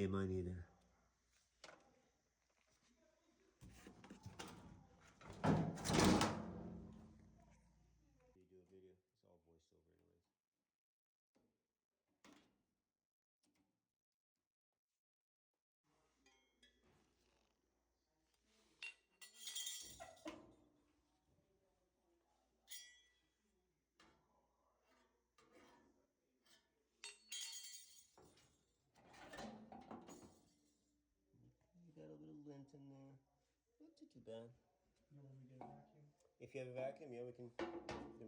mine either. You do a video, it's all voiced over anyways. You got a little lint in there. Not too bad. You want me to get a vacuum? If you have a vacuum, yeah, we can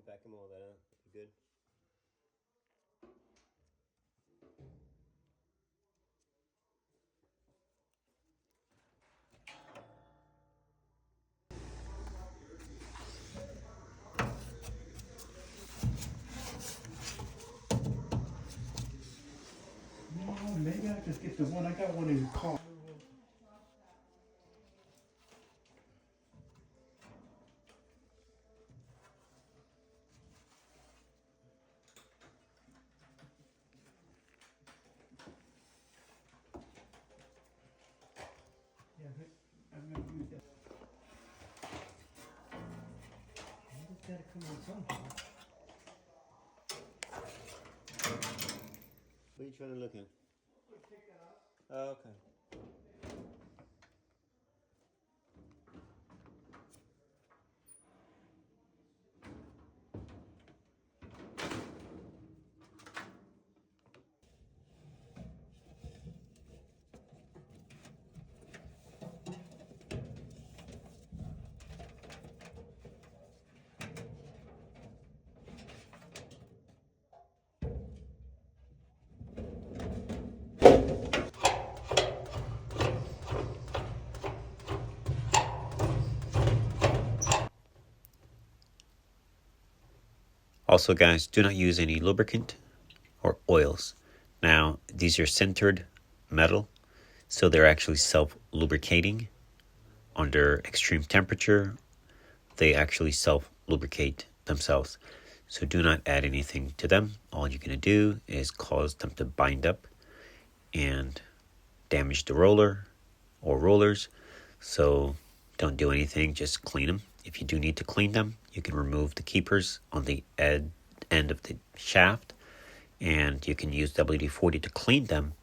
vacuum all that out. You good? No, maybe I just get the one. I got one in the car. Yeah, I'm gonna use that. It's gotta come on somehow. What are you trying to look at? Oh, okay. Also, guys, do not use any lubricant or oils. Now, these are sintered metal, so they're actually self-lubricating. Under extreme temperature, they actually self-lubricate themselves. So do not add anything to them. All you're going to do is cause them to bind up and damage the roller or rollers. So don't do anything, just clean them. If you do need to clean them, you can remove the keepers on the end of the shaft, and you can use WD-40 to clean them,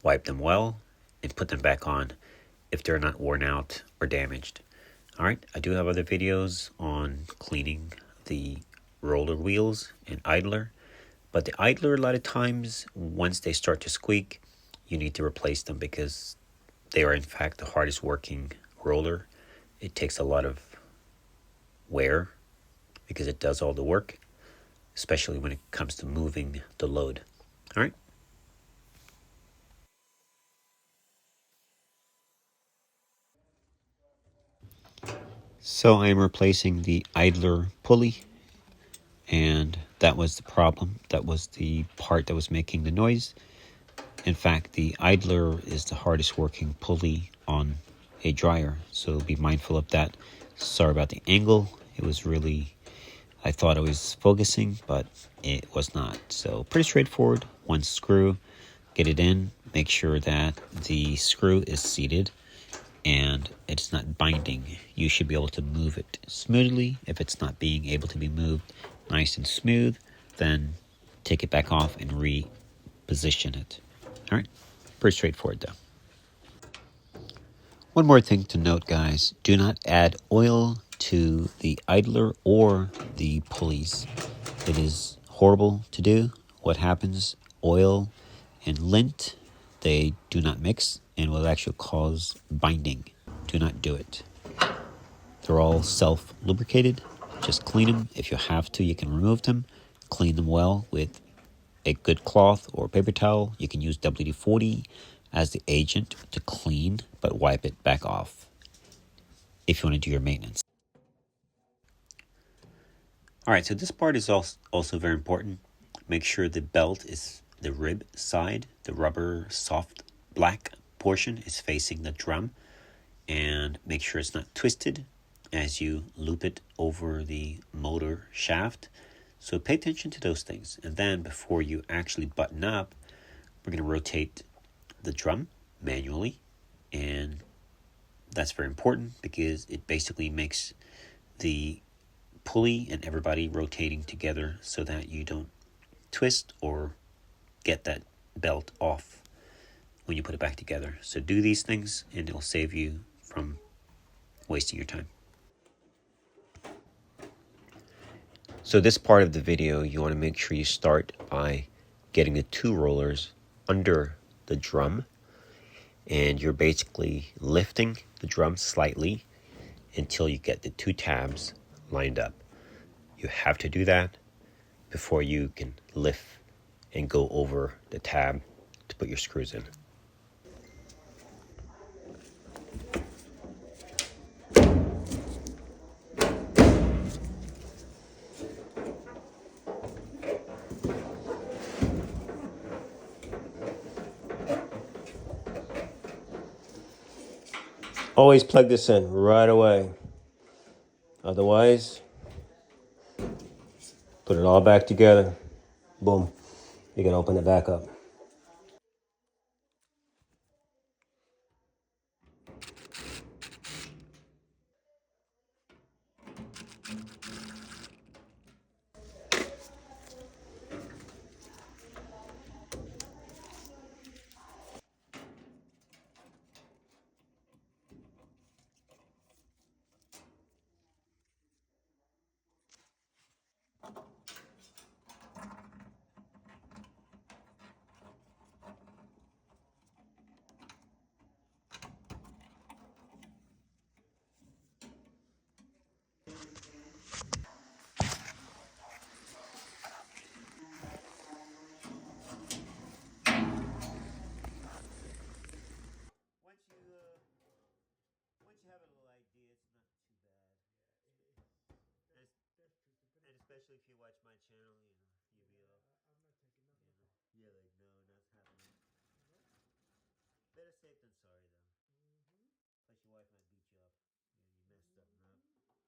wipe them well, and put them back on if they're not worn out or damaged. All right, I do have other videos on cleaning the roller wheels and idler, but the idler, a lot of times, once they start to squeak, you need to replace them because they are in fact the hardest working roller. It takes a lot of wear because it does all the work, especially when it comes to moving the load. All right. So I am replacing the idler pulley, and that was the problem. That was the part that was making the noise. In fact, the idler is the hardest working pulley on a dryer, so be mindful of that. Sorry about the angle. It was really, I thought I was focusing, but it was not. So pretty straightforward. One screw, get it in, make sure that the screw is seated and it's not binding. You should be able to move it smoothly. If it's not being able to be moved nice and smooth, then take it back off and reposition it. All right, pretty straightforward though. One more thing to note, guys, do not add oil to the idler or the pulleys. It is horrible to do. What happens, oil and lint, they do not mix and will actually cause binding. Do not do it. They're all self-lubricated. Just clean them. If you have to, you can remove them. Clean them well with a good cloth or paper towel. You can use WD-40 as the agent to clean, but wipe it back off if you want to do your maintenance. All right, so this part is also very important. Make sure the belt is the rib side, the rubber soft black portion is facing the drum, and make sure it's not twisted as you loop it over the motor shaft. So pay attention to those things. And then before you actually button up, we're going to rotate the drum manually, and that's very important because it basically makes the pulley and everybody rotating together so that you don't twist or get that belt off when you put it back together. So do these things and it'll save you from wasting your time. So this part of the video, you want to make sure you start by getting the two rollers under the drum, and you're basically lifting the drum slightly until you get the two tabs lined up. You have to do that before you can lift and go over the tab to put your screws in. Always plug this in right away. Otherwise, put it all back together. Boom. You can open it back up. Once you have a little idea, it's not too bad. And especially if you watch my channel, you'll be all, you're like, no, not happening. Better safe than sorry, though. Plus, your wife might beat you up. You messed something up. You're good at whooping behinds.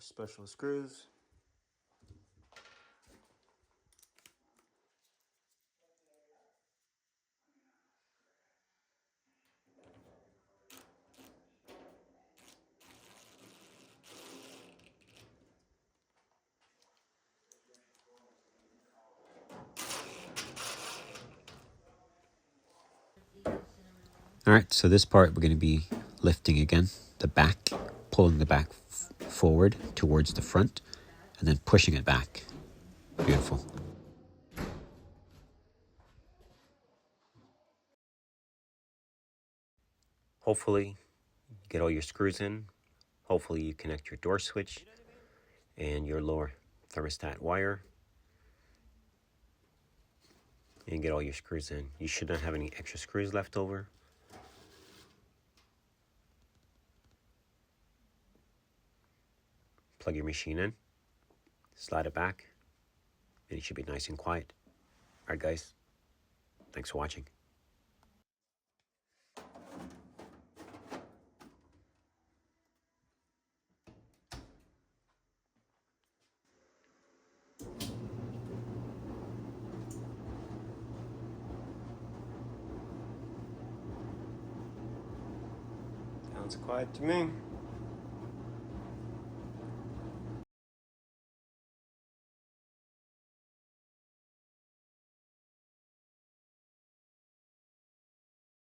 Special screws. All right, so this part we're going to be lifting again, the back, pulling the back forward towards the front, and then pushing it back. Beautiful. Hopefully, get all your screws in. Hopefully, you connect your door switch and your lower thermostat wire and get all your screws in. You should not have any extra screws left over. Plug your machine in, slide it back, and it should be nice and quiet. All right, guys, thanks for watching. Sounds quiet to me.